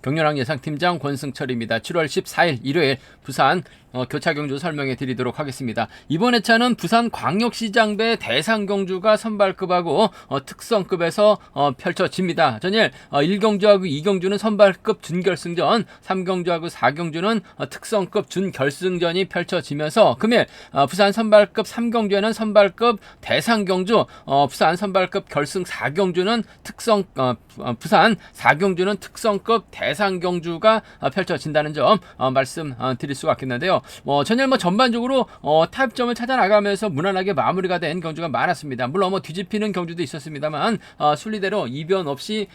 경륜왕 예상팀장 권승철입니다. 7월 14일 일요일 부산 교차 경주 설명해 드리도록 하겠습니다. 이번 회차는 부산 광역시장배 대상경주가 선발급하고 특성급에서 펼쳐집니다. 전일 1경주하고 2경주는 선발급 준결승전, 3경주하고 4경주는 특성급 준결승전이 펼쳐지면서 금일 부산 선발급 3경주에는 선발급 대상경주, 부산 선발급 결승 4경주는 부산 4경주는 특성급 대상경주가 펼쳐진다는 점 말씀드릴 수가 있겠는데요. 전일 전반적으로 타협점을 찾아 나가면서 무난하게 마무리가 된 경주가 많았습니다. 물론 뒤집히는 경주도 있었습니다만 순리대로 이변 없이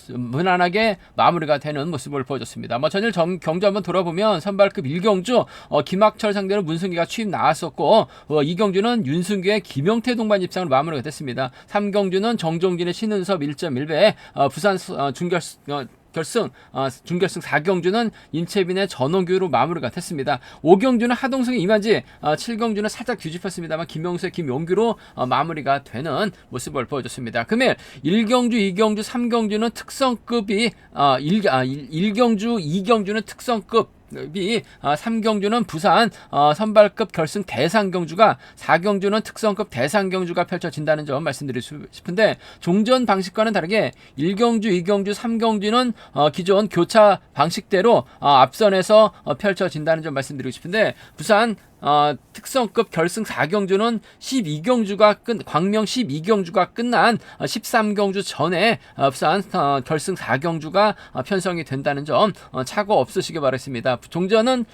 무난하게 마무리가 되는 모습을 보여줬습니다. 전일 경주 한번 돌아보면 선발급 1경주 김학철 상대로 문승기가 취임 나왔었고 2경주는 윤승규의 김영태 동반 입상으로 마무리가 됐습니다. 3경주는 정종진의 신은섭 1.1배, 부산 준결승 4경주는 임채빈의 전원규로 마무리가 됐습니다. 5경주는 하동승의 이만지, 7경주는 살짝 뒤집혔습니다만 김용수의 김용규로 마무리가 되는 모습을 보여줬습니다. 금일 1경주, 2경주, 3경주는 특성급이 1경주, 2경주는 특성급 3경주는 부산 선발급 결승 대상경주가, 4경주는 특성급 대상경주가 펼쳐진다는 점 말씀드리고 싶은데, 종전 방식과는 다르게 1경주, 2경주, 3경주는 기존 교차 방식대로 앞선에서 펼쳐진다는 점 말씀드리고 싶은데, 부산 특성급 결승 4경주는 광명 12경주가 끝난 13경주 전에 부산 결승 4경주가 편성이 된다는 점 착오 없으시기 바라겠습니다. 종전은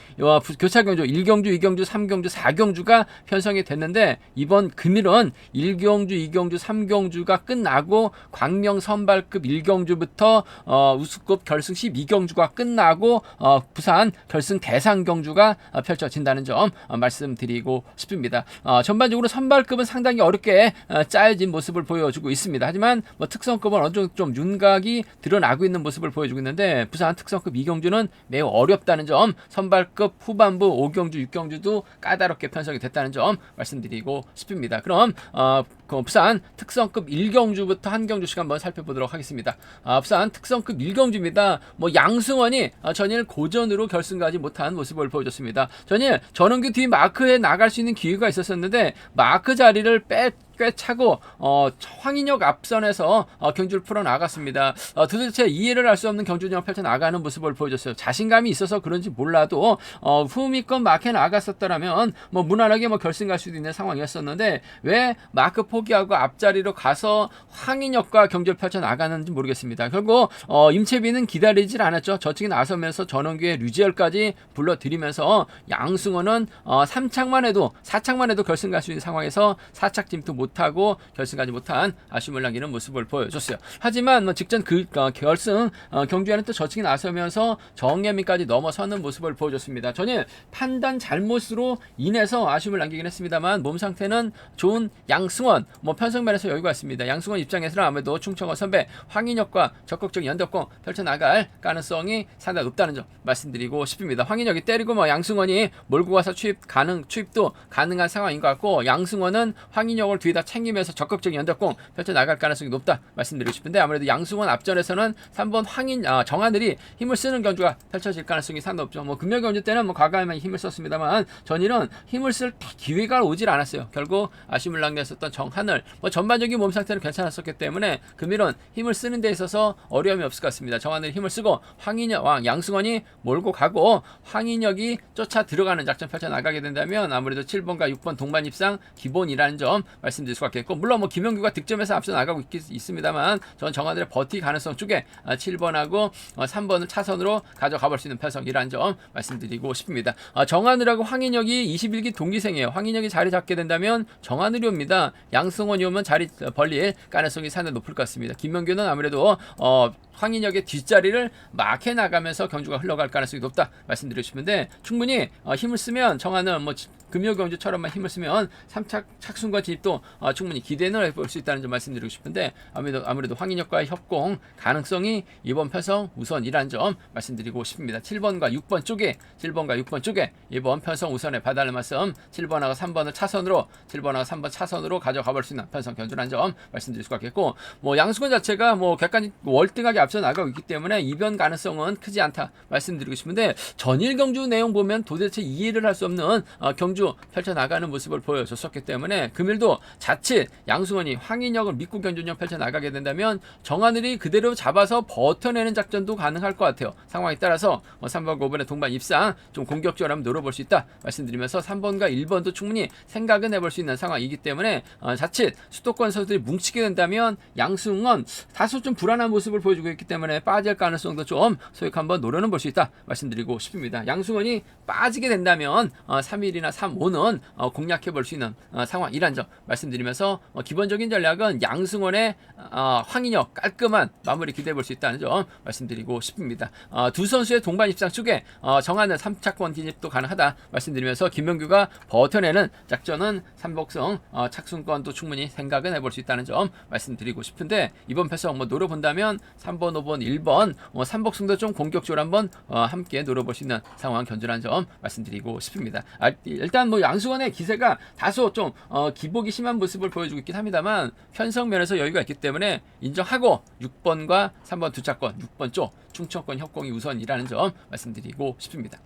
교차경주 1경주, 2경주, 3경주, 4경주가 편성이 됐는데, 이번 금일은 1경주, 2경주, 3경주가 끝나고 광명 선발급 1경주부터 우수급 결승 12경주가 끝나고 부산 결승 대상경주가 펼쳐진다는 점 말씀드리고 싶습니다. 전반적으로 선발급은 상당히 어렵게 짜여진 모습을 보여주고 있습니다. 하지만 특성급은 어느 정도 좀 윤곽이 드러나고 있는 모습을 보여주고 있는데, 부산 특성급 2경주는 매우 어렵다는 점, 선발급 후반부 5경주, 6경주도 까다롭게 편성이 됐다는 점 말씀드리고 싶습니다. 그럼 부산 특성급 1경주부터 한 경주씩 한번 살펴보도록 하겠습니다. 부산 특성급 1경주입니다. 양승원이 전일 고전으로 결승 가지 못한 모습을 보여줬습니다. 전일 전원규 뒤 마크에 나갈 수 있는 기회가 있었었는데 마크 자리를 꽤 차고 황인혁 앞선에서 경주를 풀어나갔습니다. 도대체 이해를 할 수 없는 경주 운영을 펼쳐나가는 모습을 보여줬어요. 자신감이 있어서 그런지 몰라도 후미권 마크에 나갔었더라면 무난하게 결승 갈 수도 있는 상황이었었는데, 왜 마크 포기하고 앞자리로 가서 황인혁과 경주를 펼쳐나가는지 모르겠습니다. 결국 임채빈은 기다리질 않았죠. 저쪽에 나서면서 전원규의 류지열까지 불러들이면서 양승원은 4착만 해도 결승 갈 수 있는 상황에서 4착짐도 못하고 결승 가지 못한 아쉬움을 남기는 모습을 보여줬어요. 하지만 직전 결승 경주에는 또 저측에 나서면서 정예민까지 넘어서는 모습을 보여줬습니다. 전일 판단 잘못으로 인해서 아쉬움을 남기긴 했습니다만 몸 상태는 좋은 양승원, 편성면에서 여유가 있습니다. 양승원 입장에서는 아무래도 충청권 선배 황인혁과 적극적인 연대공 펼쳐나갈 가능성이 상당히 높다는 점 말씀드리고 싶습니다. 황인혁이 때리고 양승원이 몰고 가서 추입도 가능한 상황인 것 같고, 양승원은 황인혁을 뒤에다 챙기면서 적극적인 연대공 펼쳐나갈 가능성이 높다 말씀드리고 싶은데, 아무래도 양승원 앞전에서는 3번 정하늘이 힘을 쓰는 경주가 펼쳐질 가능성이 상당히 높죠. 금요 경주 때는 과감하게 힘을 썼습니다만 전일은 힘을 쓸 기회가 오질 않았어요. 결국 아쉬움을 남겼었던 정하늘, 전반적인 몸 상태는 괜찮았었기 때문에 금일은 힘을 쓰는 데 있어서 어려움이 없을 것 같습니다. 정하늘이 힘을 쓰고 양승원이 몰고 가고 황인혁이 쫓아 들어가는 작전 펼쳐나가게 된다면 아무래도 7번과 6번 동반 입상 기본이라는 점 말씀드릴 수가 있겠고, 물론 김영규가 득점에서 앞서 나가고 있습니다만 전 정하늘의 버티 가능성 쪽에 7번하고 3번을 차선으로 가져가 볼 수 있는 편성이라는 점 말씀드리고 싶습니다. 정하늘하고 황인혁이 21기 동기생이에요. 황인혁이 자리 잡게 된다면 정하늘이 옵니다. 양승원이 오면 자리 벌릴 가능성이 상당히 높을 것 같습니다. 김명규는 아무래도 황인혁의 뒷자리를 막해 나가면서 경주가 흘러갈 가능성이 높다 말씀드리고 싶은데, 충분히 힘을 쓰면 정하늘 금요 경주처럼만 힘을 쓰면 3차 착순과 진입도 충분히 기대는 해볼 수 있다는 점 말씀드리고 싶은데 아무래도 황인혁과의 협공 가능성이 이번 편성 우선이라는 점 말씀드리고 싶습니다. 7번과 6번 쪽에 이번 편성 우선에 봐달라는 말씀 7번하고 3번을 차선으로 7번하고 3번 차선으로 가져가 볼 수 있는 편성 견주라는 점 말씀드릴 수가 있겠고 양수건 자체가 객관이 월등하게 앞서 나가고 있기 때문에 이변 가능성은 크지 않다 말씀드리고 싶은데 전일 경주 내용 보면 도대체 이해를 할 수 없는 경주 펼쳐나가는 모습을 보여줬었기 때문에 금일도 자칫 양승원이 황인혁을 믿고 경주력 펼쳐나가게 된다면 정하늘이 그대로 잡아서 버텨내는 작전도 가능할 것 같아요. 상황에 따라서 3번 5번의 동반 입상 좀 공격적으로 한번 노려볼 수 있다 말씀드리면서 3번과 1번도 충분히 생각은 해볼 수 있는 상황이기 때문에 자칫 수도권 선수들이 뭉치게 된다면 양승원 다소 좀 불안한 모습을 보여주고 있기 때문에 빠질 가능성도 좀 소액 한번 노려는 볼 수 있다 말씀드리고 싶습니다. 양승원이 빠지게 된다면 3일이나 3, 5는 공략해 볼 수 있는 상황이란 점 말씀드리면서 기본적인 전략은 양승원의 황인혁 깔끔한 마무리 기대해 볼 수 있다는 점 말씀드리고 싶습니다. 두 선수의 동반 입상 쪽에 정하는 3차권 진입도 가능하다 말씀드리면서 김명규가 버텨내는 작전은 삼복승 착순권도 충분히 생각은 해볼 수 있다는 점 말씀드리고 싶은데 이번 패성 노려본다면 3번, 5번, 1번 삼복승도 좀 공격적으로 한번 함께 노려볼 수 있는 상황 견주라는 점 말씀드리고 싶습니다. 일단 양승원의 기세가 다소 좀 기복이 심한 모습을 보여주고 있긴 합니다만 편성 면에서 여유가 있기 때문에 인정하고 6번과 3번 두 차권 6번 쪽 충청권 협공이 우선이라는 점 말씀드리고 싶습니다.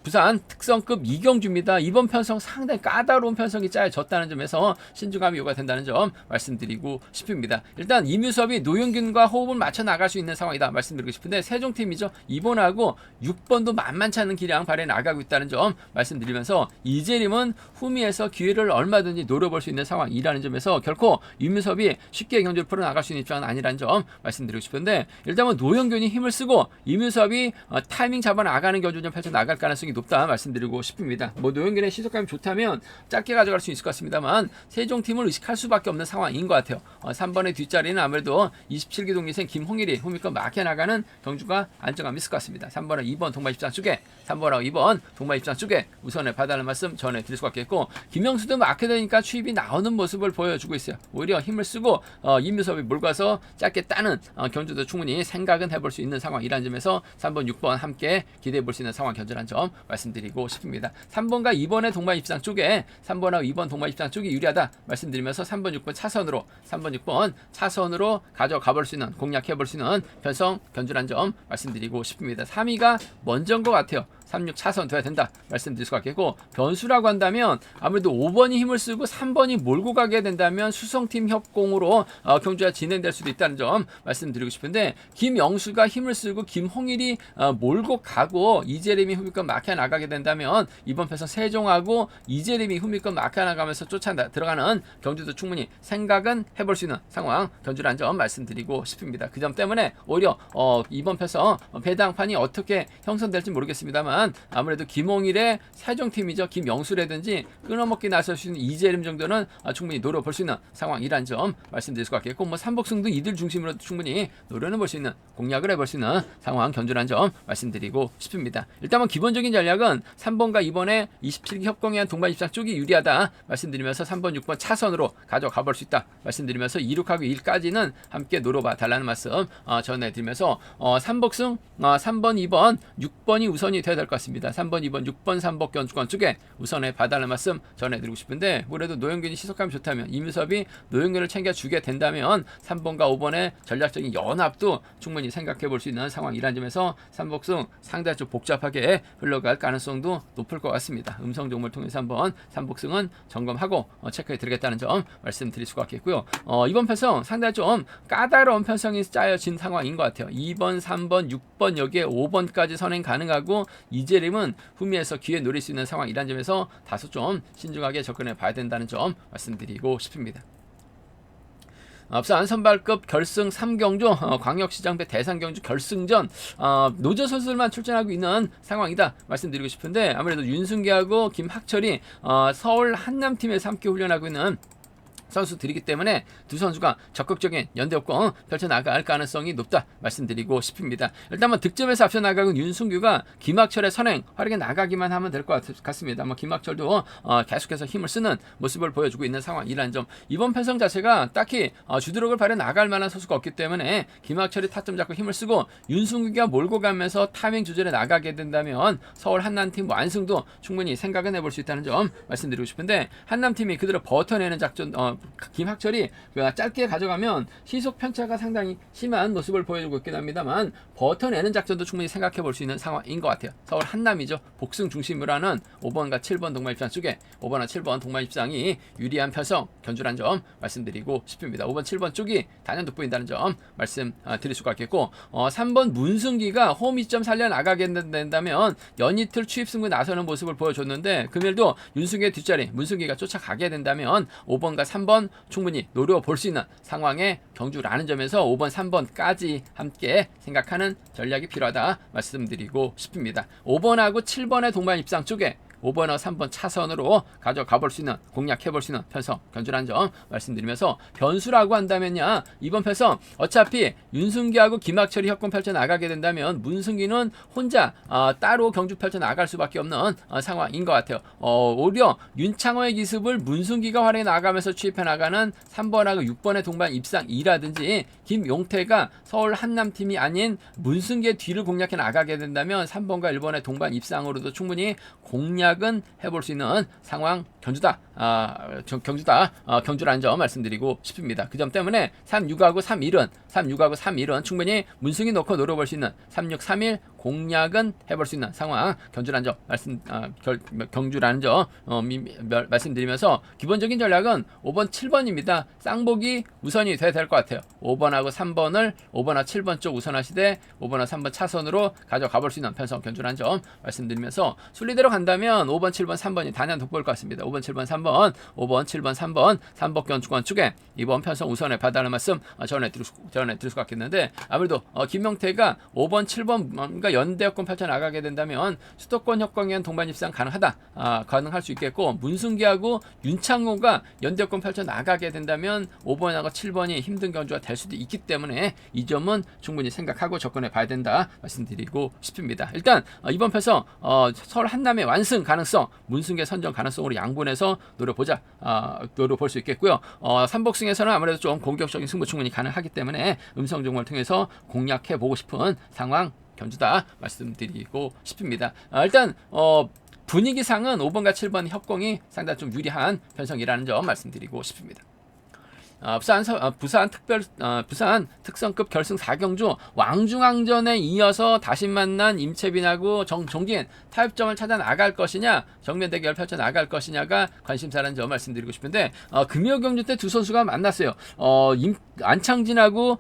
부산 특성급 이경주입니다. 이번 편성 상당히 까다로운 편성이 짜여졌다는 점에서 신중함이 요구가 된다는 점 말씀드리고 싶습니다. 일단 이뮤섭이 노영균과 호흡을 맞춰 나갈 수 있는 상황이다 말씀드리고 싶은데 세종팀이죠. 2번하고 6번도 만만치 않은 기량 발에 나가고 있다는 점 말씀드리면서 이재림은 후미에서 기회를 얼마든지 노려볼 수 있는 상황이라는 점에서 결코 이뮤섭이 쉽게 경주를 풀어나갈 수 있는 입장은 아니라는 점 말씀드리고 싶은데 일단은 노영균이 힘을 쓰고 이뮤섭이 타이밍 잡아 나가는 경주 좀 펼쳐 나갈 가능성이 높다 말씀드리고 싶습니다. 노영균의 시속감이 좋다면 짧게 가져갈 수 있을 것 같습니다만 세종팀을 의식할 수밖에 없는 상황인 것 같아요. 3번의 뒷자리는 아무래도 27기 동기생 김홍일이 후미권 막혀 나가는 경주가 안정감이 있을 것 같습니다. 3번은 2번 동반 입장 쪽에 3번하고 2번 동반 입장 쪽에 우선에 봐달라는 말씀 전해드릴 수가 있겠고 김영수도 막혀 되니까 추입이 나오는 모습을 보여주고 있어요. 오히려 힘을 쓰고 이뮤섭이 몰고 와서 짧게 따는 경주도 충분히 생각은 해볼 수 있는 상황이라는 점에서 3번, 6번 함께 기대해 볼 수 있는 상황 견주라는 점 말씀드리고 싶습니다. 3번과 2번의 동반 입상 쪽에 3번하고 2번 동반 입상 쪽이 유리하다 말씀드리면서 3번, 6번 차선으로 3번, 6번 차선으로 가져가 볼 수 있는 공략해 볼 수 있는 편성 견주라는 점 말씀드리고 싶습니다. 3위가 먼저인 것 같아요. 36 차선 돼야 된다 말씀드릴 수가 있겠고 변수라고 한다면 아무래도 5번이 힘을 쓰고 3번이 몰고 가게 된다면 수성팀 협공으로 경주가 진행될 수도 있다는 점 말씀드리고 싶은데 김영수가 힘을 쓰고 김홍일이 몰고 가고 이재림이 후미권 막혀 나가게 된다면 이번 편성 세종하고 이재림이 후미권 막혀 나가면서 들어가는 경주도 충분히 생각은 해볼 수 있는 상황 경주라는 점 말씀드리고 싶습니다. 그 점 때문에 오히려 이번 편성 배당판이 어떻게 형성될지 모르겠습니다만 아무래도 김홍일의 세종팀이죠. 김영수라든지 끊어먹기 나설 수 있는 이재림 정도는 충분히 노려볼 수 있는 상황이란 점 말씀드릴 수가 있겠고 삼복승도 이들 중심으로 충분히 노려는 볼 수 있는 공략을 해볼 수 있는 상황 견주란 점 말씀드리고 싶습니다. 일단은 기본적인 전략은 3번과 2번의 27기 협공에 한 동반 입상 쪽이 유리하다 말씀드리면서 3번, 6번 차선으로 가져가 볼 수 있다 말씀드리면서 2, 6하고 1까지는 함께 노려봐 달라는 말씀 전해드리면서 삼복승 3번, 2번, 6번이 우선이 돼야 될 것 같습니다. 3번, 2번, 6번, 3번 견주권 쪽에 우선에 봐달라는 말씀 전해드리고 싶은데 그래도 노영균이 시속감이 좋다면 이뮤섭이 노영균을 챙겨주게 된다면 3번과 5번의 전략적인 연합도 충분히 생각해 볼 수 있는 상황이란 점에서 삼복승 상당히 좀 복잡하게 흘러갈 가능성도 높을 것 같습니다. 음성 정보를 통해서 한번 삼복승은 점검하고 체크해 드리겠다는 점 말씀드릴 수가 있겠고요. 이번 편성 상당히 좀 까다로운 편성이 짜여진 상황인 것 같아요. 2번, 3번, 6번 여기에 5번까지 선행 가능하고 이재림은 후미에서 기회 노릴 수 있는 상황이란 점에서 다소 좀 신중하게 접근해 봐야 된다는 점 말씀드리고 싶습니다. 앞서 선발급 결승 3경주 광역시장배 대상경주 결승전 노조 선수들만 출전하고 있는 상황이다 말씀드리고 싶은데 아무래도 윤승기하고 김학철이 서울 한남팀에서 함께 훈련하고 있는 선수들이기 때문에 두 선수가 적극적인 연대 협공 펼쳐나갈 가능성이 높다 말씀드리고 싶습니다. 일단 득점에서 앞서 나가는 윤승규가 김학철의 선행 활약에 나가기만 하면 될 것 같습니다. 김학철도 계속해서 힘을 쓰는 모습을 보여주고 있는 상황이라는 점. 이번 편성 자체가 딱히 주도력을 발휘해 나갈 만한 선수가 없기 때문에 김학철이 타점 잡고 힘을 쓰고 윤승규가 몰고 가면서 타이밍 조절에 나가게 된다면 서울 한남팀 완승도 충분히 생각은 해볼 수 있다는 점 말씀드리고 싶은데, 한남팀이 그대로 버텨내는 작전, 김학철이 짧게 가져가면 시속 편차가 상당히 심한 모습을 보여주고 있긴 합니다만 버텨내는 작전도 충분히 생각해 볼 수 있는 상황인 것 같아요. 서울 한남이죠. 복승 중심으로 하는 5번과 7번 동반 입장 쪽에 5번과 7번 동반 입장이 유리한 편성 견주란 점 말씀드리고 싶습니다. 5번 7번 쪽이 단연 돋보인다는 점 말씀드릴 수가 있겠고, 3번 문승기가 홈 이점 살려나가게 된다면 연이틀 추입 승부에 나서는 모습을 보여줬는데 금일도 윤승기의 뒷자리 문승기가 쫓아가게 된다면 5번과 3번 충분히 노려볼 수 있는 상황의 경주라는 점에서 5번 3번까지 함께 생각하는 전략이 필요하다 말씀드리고 싶습니다. 5번하고 7번의 동반 입장 쪽에 5번과 3번 차선으로 가져가 볼 수 있는, 공략해 볼 수 있는 편성 견주라는 점 말씀드리면서, 변수라고 한다면야 이번 편성 어차피 윤승기하고 김학철이 협공 펼쳐 나가게 된다면 문승기는 혼자 따로 경주 펼쳐 나갈 수밖에 없는 상황인 것 같아요. 오히려 윤창호의 기습을 문승기가 활용해 나가면서 취입해 나가는 3번하고 6번의 동반 입상이라든지, 김용태가 서울 한남팀이 아닌 문승기의 뒤를 공략해 나가게 된다면 3번과 1번의 동반 입상으로도 충분히 공략은 해볼 수 있는 상황 경주다. 경주라는 점 말씀드리고 싶습니다. 그 점 때문에 3-6하고 3-1은 충분히 문승기 놓고 노려볼 수 있는 3-6-3-1 공략은 해볼 수 있는 상황 경주라는 점 경주라는 점 말씀드리면서, 기본적인 전략은 5번 7번입니다. 쌍복이 우선이 돼야 될 것 같아요. 5번하고 3번을 5번과 7번 쪽 우선하시되 5번과 3번 차선으로 가져가 볼 수 있는 편성 견주라는 점 말씀드리면서, 순리대로 간다면 5번 7번 3번이 단연 돋보일 것 같습니다. 5번 7번 3번 5번 7번 3번 삼복 견주권 쪽에 이번 편성 우선에 받아는 말씀 전해드릴 수가 있겠는데, 아무래도 김명태가 5번 7번과 연대 협공 펼쳐 나가게 된다면 수도권 협공에 의한 동반 입상 가능할 수 있겠고, 문승기하고 윤창호가 연대 협공 펼쳐 나가게 된다면 5번하고 7번이 힘든 견주가 될 수도 있기 때문에 이 점은 충분히 생각하고 접근해 봐야 된다 말씀드리고 싶습니다. 일단 이번 편성 서울 한남의 완승 가능성, 문승기의 선정 가능성으로 양분해서 노려볼 수 있겠고요. 삼복승에서는 아무래도 좀 공격적인 승부 충분히 가능하기 때문에 음성 정보를 통해서 공략해 보고 싶은 상황 견주다 말씀드리고 싶습니다. 일단 분위기상은 5번과 7번 협공이 상당히 좀 유리한 편성이라는 점 말씀드리고 싶습니다. 부산 특성급 결승 4경주 왕중왕전에 이어서 다시 만난 임채빈하고 정종진 타협점을 찾아 나갈 것이냐, 정면 대결 펼쳐 나갈 것이냐가 관심사라는 점 말씀드리고 싶은데, 금요 경주 때 두 선수가 만났어요. 안창진하고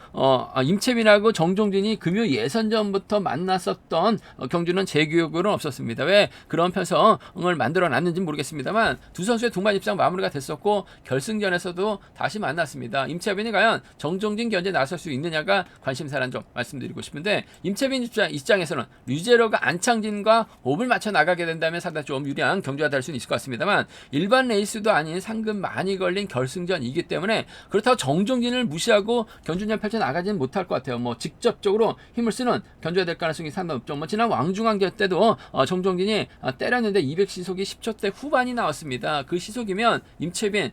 임채빈하고 정종진이 금요 예선전부터 만났었던 경주는 제 기억으로는 없었습니다. 왜 그런 편성을 만들어 놨는지 모르겠습니다만 두 선수의 동반 입상 마무리가 됐었고, 결승전에서도 다시 만났습니다. 임채빈이 과연 정종진 견제에 나설 수 있느냐가 관심사라는 점 말씀드리고 싶은데, 임채빈 입장에서는 류제로가 안창진과 호흡을 맞춰 나가게 된다면 상당히 좀 유리한 경주가 될 수는 있을 것 같습니다만, 일반 레이스도 아닌 상금 많이 걸린 결승전이기 때문에 그렇다고 정종진을 무시하고 경주전 펼쳐 나가지는 못할 것 같아요. 직접적으로 힘을 쓰는 경주가 될 가능성이 상당히 높죠. 지난 왕중왕전 때도 정종진이 때렸는데 200시속이 10초대 후반이 나왔습니다. 그 시속이면 임채빈,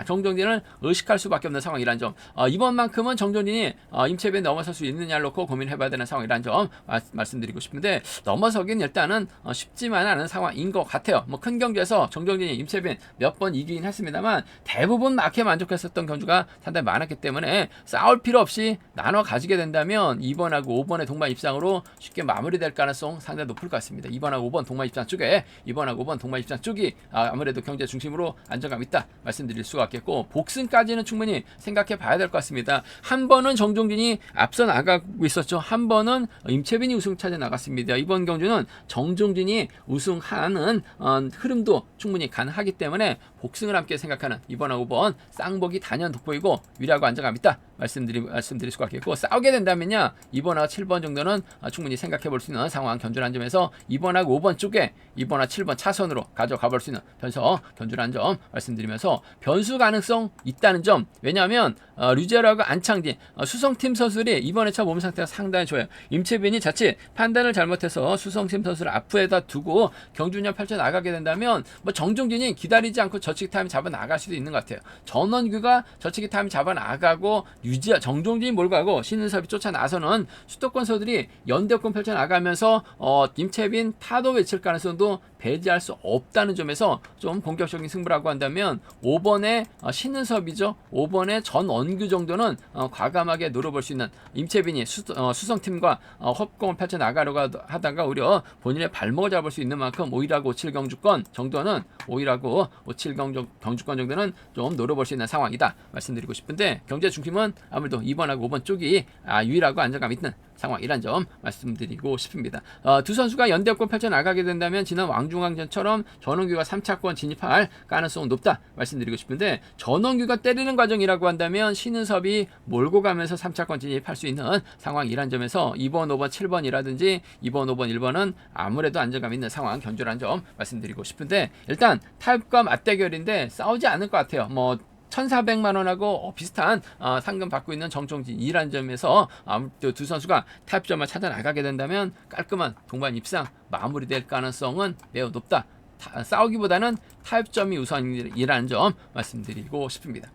정종진을 의식할 수밖에 없는 상황이라는 점, 이번만큼은 정종진이 임채빈 넘어설 수 있느냐를 놓고 고민해봐야 되는 상황이라는 점 말씀드리고 싶은데, 넘어서긴 일단은 쉽지만 않은 상황인 것 같아요. 큰 경주에서 정종진이 임채빈 몇 번 이기긴 했습니다만 대부분 막에 만족했었던 경주가 상당히 많았기 때문에 싸울 필요 없이 나눠 가지게 된다면 2번하고 5번의 동반 입상으로 쉽게 마무리될 가능성 상당히 높을 것 같습니다. 2번하고 5번 동반 입상 쪽에 2번하고 5번 동반 입상 쪽이 아무래도 경제 중심으로 안정감 있다 말씀드릴 수가 있겠고, 복승까지는 충분히 생각해 봐야 될 것 같습니다. 한 번은 정종진이 앞서 나가고 있었죠. 한 번은 임채빈이 우승 차지해 나갔습니다. 이번 경주는 정종진이 우승하는 흐름도 충분히 가능하기 때문에 복승을 함께 생각하는 이번하고 5번 쌍복이 단연 돋보이고 위라고 안정감 있다 말씀드릴 수가 있겠고, 싸우게 된다면요 2번하고 7번 정도는 충분히 생각해 볼 수 있는 상황 견주라는 점에서 2번하고 5번 쪽에 2번하고 7번 차선으로 가져가 볼 수 있는 변수 견주라는 점 말씀드리면서, 변수 가능성 있다는 점, 왜냐하면 류제라고 안창진 수성팀 선수들이 이번 회차 몸 상태가 상당히 좋아요. 임채빈이 자칫 판단을 잘못해서 수성팀 선수를 앞에다 두고 경주년 펼쳐 나가게 된다면 뭐 정종진이 기다리지 않고 저치기 타임 잡아 나갈 수도 있는 것 같아요. 전원규가 저치기 타임 잡아 나가고 정종진이 몰고 가고 신은섭이 쫓아 나서는 수도권 선수들이 연대권 펼쳐 나가면서 임채빈 타도 외칠 가능성도 배제할 수 없다는 점에서 좀 본격적인 승부라고 한다면 5번의 신은섭이죠. 5번의 전원규 정도는 과감하게 노려볼 수 있는, 임채빈이 수성팀과 협공을 펼쳐 나가려고 하다가 오히려 본인의 발목을 잡을 수 있는 만큼 5일하고 57 경주권 정도는 5일하고 57 경주권 정도는 좀 노려볼 수 있는 상황이다 말씀드리고 싶은데, 경제 중심은 아무래도 2번하고 5번 쪽이 유일하고 안정감 있는 상황이란 점 말씀드리고 싶습니다. 두 선수가 연대권 펼쳐 나가게 된다면 지난 왕중왕전처럼 전원규가 3차권 진입할 가능성은 높다 말씀드리고 싶은데, 전원규가 때리는 과정이라고 한다면 신은섭이 몰고 가면서 3차권 진입할 수 있는 상황이란 점에서 2번, 5번, 7번이라든지 2번, 5번, 1번은 아무래도 안정감 있는 상황 견주라는 점 말씀드리고 싶은데, 일단 타협과 맞대결인데 싸우지 않을 것 같아요. 1,400만원하고 비슷한 상금 받고 있는 정종진이라는 점에서 아무래도 두 선수가 타협점을 찾아 나가게 된다면 깔끔한 동반 입상 마무리될 가능성은 매우 높다. 싸우기보다는 타협점이 우선이라는 점 말씀드리고 싶습니다.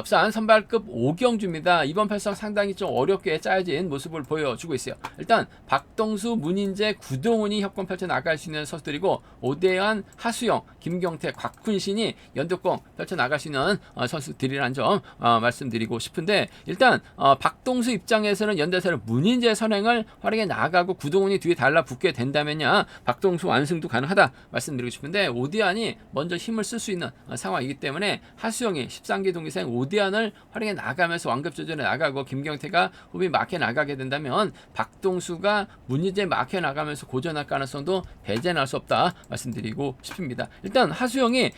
부산 선발급 5경주입니다. 이번 편성 상당히 좀 어렵게 짜여진 모습을 보여주고 있어요. 일단 박동수, 문인재, 구동훈이 협권 펼쳐 나갈 수 있는 선수들이고, 오대환, 하수영, 김경태, 곽훈신이 연대권 펼쳐 나갈 수 있는 선수들이라는 점 말씀드리고 싶은데, 일단 박동수 입장에서는 연대사를 문인재 선행을 활용해 나가고 구동훈이 뒤에 달라붙게 된다면야 박동수 완승도 가능하다 말씀드리고 싶은데, 오대환이 먼저 힘을 쓸 수 있는 상황이기 때문에 하수영이 13기 동기생 오대환을 활용해 나가면서 완급 조절에 나가고 김경태가 후비 막혀 나가게 된다면 박동수가 문희재 막혀 나가면서 고전할 가능성도 배제할 수 없다 말씀드리고 싶습니다. 일단 하수영이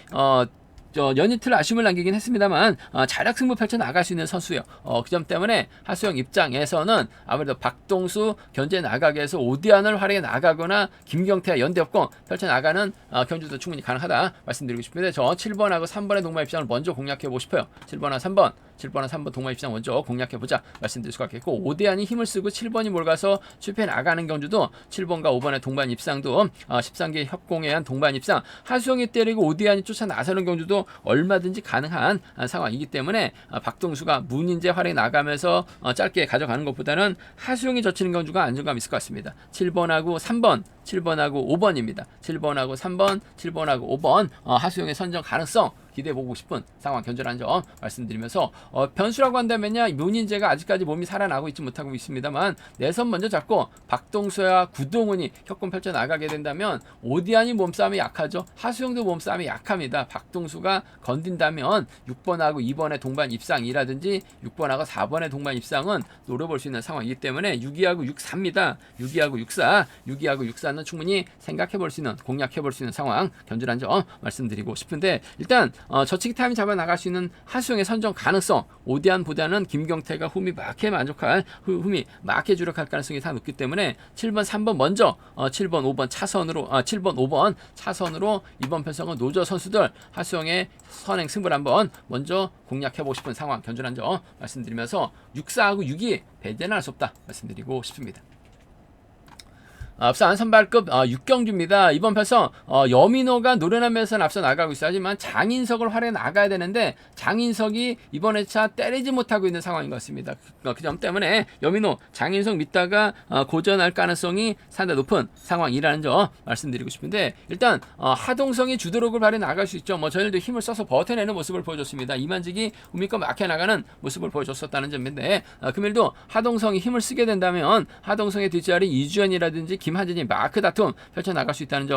연이틀 아쉬움을 남기긴 했습니다만 자력 승부 펼쳐 나갈 수 있는 선수예요. 그 점 때문에 하수영 입장에서는 아무래도 박동수 견제 나가게 해서 오디안을 활용해 나가거나 김경태와 연대협공 펼쳐 나가는 경주도 충분히 가능하다 말씀드리고 싶은데, 저 7번하고 3번의 동반 입장을 먼저 공략해 보고 싶어요. 7번하고 3번 동반 입장 먼저 공략해 보자 말씀드릴 수가 있겠고, 오디안이 힘을 쓰고 7번이 몰가서 출패 나가는 경주도 7번과 5번의 동반 입상도 13기 협공에 한 동반 입상, 하수영이 때리고 오디안이 쫓아 나서는 경주도 얼마든지 가능한 상황이기 때문에 박동수가 문인재 활용해 나가면서 짧게 가져가는 것보다는 하수영이 젖히는 경주가 안정감 있을 것 같습니다. 7번하고 3번, 7번하고 5번입니다. 7번하고 3번, 7번하고 5번 하수영의 선정 가능성 기대해보고 싶은 상황 견제라는 점 말씀드리면서, 변수라고 한다면요 문인재가 아직까지 몸이 살아나고 있지 못하고 있습니다만 내선 먼저 잡고 박동수와 구동훈이 협권 펼쳐 나가게 된다면 오디안이 몸싸움이 약하죠. 하수영도 몸싸움이 약합니다. 박동수가 건든다면 6번하고 2번의 동반 입상이라든지 6번하고 4번의 동반 입상은 노려볼 수 있는 상황이기 때문에 6위하고 6사입니다. 6위하고 6사, 6위하고 6사는 충분히 생각해볼 수 있는, 공략해볼 수 있는 상황 견제라는 점 말씀드리고 싶은데, 일단 저치기 타임 잡아 나갈 수 있는 하수영의 선정 가능성, 오디안보다는 김경태가 흠이 막해 만족할, 흠이 막해 주력할 가능성이 다 높기 때문에 7번, 3번 먼저 7번, 5번 차선으로 7번, 5번 차선으로 이번 편성은 노저 선수들 하수영의 선행 승부를 한번 먼저 공략해보고 싶은 상황 견주란 점 말씀드리면서 6사하고 6이 배제는 할 수 없다 말씀드리고 싶습니다. 부산 선발급 6경주입니다. 이번 편성 여민호가 노련하면서 앞서 나가고 있어요. 하지만 장인석을 활용해 나가야 되는데 장인석이 이번 회차 때리지 못하고 있는 상황인 것 같습니다. 그 점 때문에 여민호, 장인석 믿다가 고전할 가능성이 상당히 높은 상황이라는 점 말씀드리고 싶은데, 일단 하동성이 주도력을 발휘해 나갈 수 있죠. 저희들도 힘을 써서 버텨내는 모습을 보여줬습니다. 이만직이 우미껏 막혀 나가는 모습을 보여줬었다는 점인데, 금일도 하동성이 힘을 쓰게 된다면 하동성의 뒷자리 이주연이라든지 김한진이 마크 다툼 펼쳐나갈 수 있다는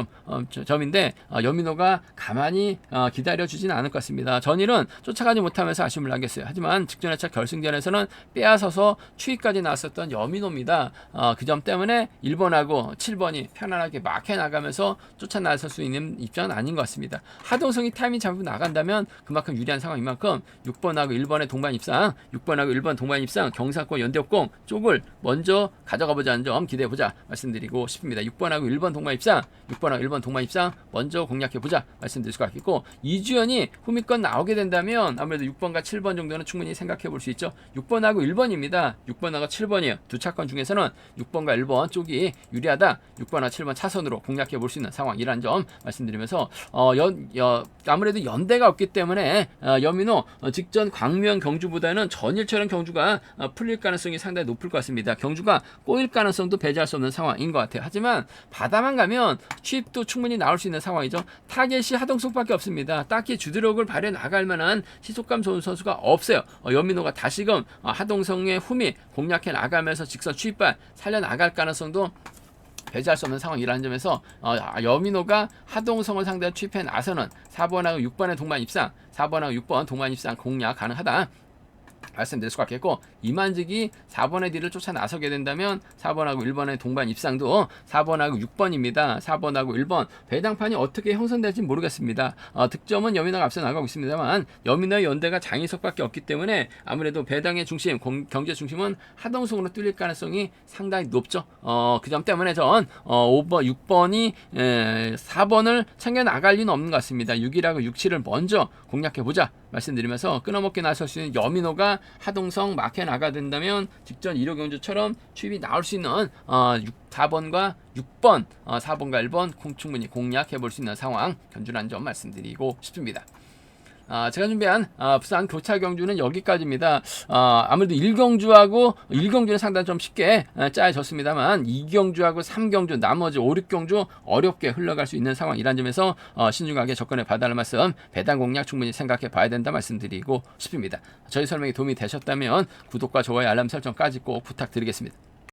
점인데 여민호가 가만히 기다려주지는 않을 것 같습니다. 전일은 쫓아가지 못하면서 아쉬움을 남겼어요. 하지만 직전 회차 결승전에서는 빼앗아서 추위까지 나왔었던 여민호입니다. 그 점 때문에 1번하고 7번이 편안하게 막 해나가면서 쫓아나설 수 있는 입장은 아닌 것 같습니다. 하동성이 타이밍 잡고 나간다면 그만큼 유리한 상황인 만큼 6번하고 1번의 동반 입상, 6번하고 1번 동반 입상, 경사권 연대역공 쪽을 먼저 가져가 보자는 점 기대해 보자 말씀드리고 싶습니다. 6번하고 1번 동반 입상, 6번하고 1번 동반 입상 먼저 공략해 보자 말씀드릴 수 같겠고, 이주연이 후미권 나오게 된다면 아무래도 6번과 7번 정도는 충분히 생각해 볼 수 있죠. 6번하고 1번입니다. 6번하고 7번이에요. 두 차권 중에서는 6번과 1번 쪽이 유리하다. 6번과 7번 차선으로 공략해 볼 수 있는 상황이라는 점 말씀드리면서 아무래도 연대가 없기 때문에 여민호 직전 광명 경주보다는 전일처럼 경주가 풀릴 가능성이 상당히 높을 것 같습니다. 경주가 꼬일 가능성도 배제할 수 없는 상황인 것 같아요. 하지만 바다만 가면 취입도 충분히 나올 수 있는 상황이죠. 타겟이 하동석밖에 없습니다. 딱히 주드력을 발휘해 나갈 만한 시속감 좋은 선수가 없어요. 여민호가 다시금 하동성의 후미 공략해 나가면서 직선 취입발 살려나갈 가능성도 배제할 수 없는 상황이라는 점에서 여민호가 하동성을 상대로 취입해 나서는 4번하고 6번의 동반 입상, 4번하고 6번 동반 입상 공략 가능하다 말씀드릴 수 같겠고, 이만직이 4번의 뒤를 쫓아 나서게 된다면 4번하고 1번의 동반 입상도 4번하고 6번입니다. 4번하고 1번 배당판이 어떻게 형성될지 모르겠습니다. 득점은 여민호가 앞서 나가고 있습니다만 여민호의 연대가 장희석밖에 없기 때문에 아무래도 배당의 중심, 경제 중심은 하동성으로 뚫릴 가능성이 상당히 높죠. 그 점 때문에 전 5번, 6번이 4번을 챙겨 나갈 리는 없는 것 같습니다. 6이라고 6, 7을 먼저 공략해보자 말씀드리면서 끊어먹기 나설 수 있는 여민호가 하동성 막혀 나가 된다면 직전 1호 경주처럼 취입이 나올 수 있는 4번과 6번, 4번과 1번 충분히 공략해 볼 수 있는 상황 견주라는 점 말씀드리고 싶습니다. 제가 준비한 부산 교차 경주는 여기까지입니다. 아무래도 1경주는 상당히 좀 쉽게 짜여졌습니다만 2경주하고 3경주 나머지 5, 6경주 어렵게 흘러갈 수 있는 상황이라는 점에서 신중하게 접근해 봐달라는 말씀, 배당 공략 충분히 생각해 봐야 된다 말씀드리고 싶습니다. 저희 설명이 도움이 되셨다면 구독과 좋아요 알람 설정까지 꼭 부탁드리겠습니다.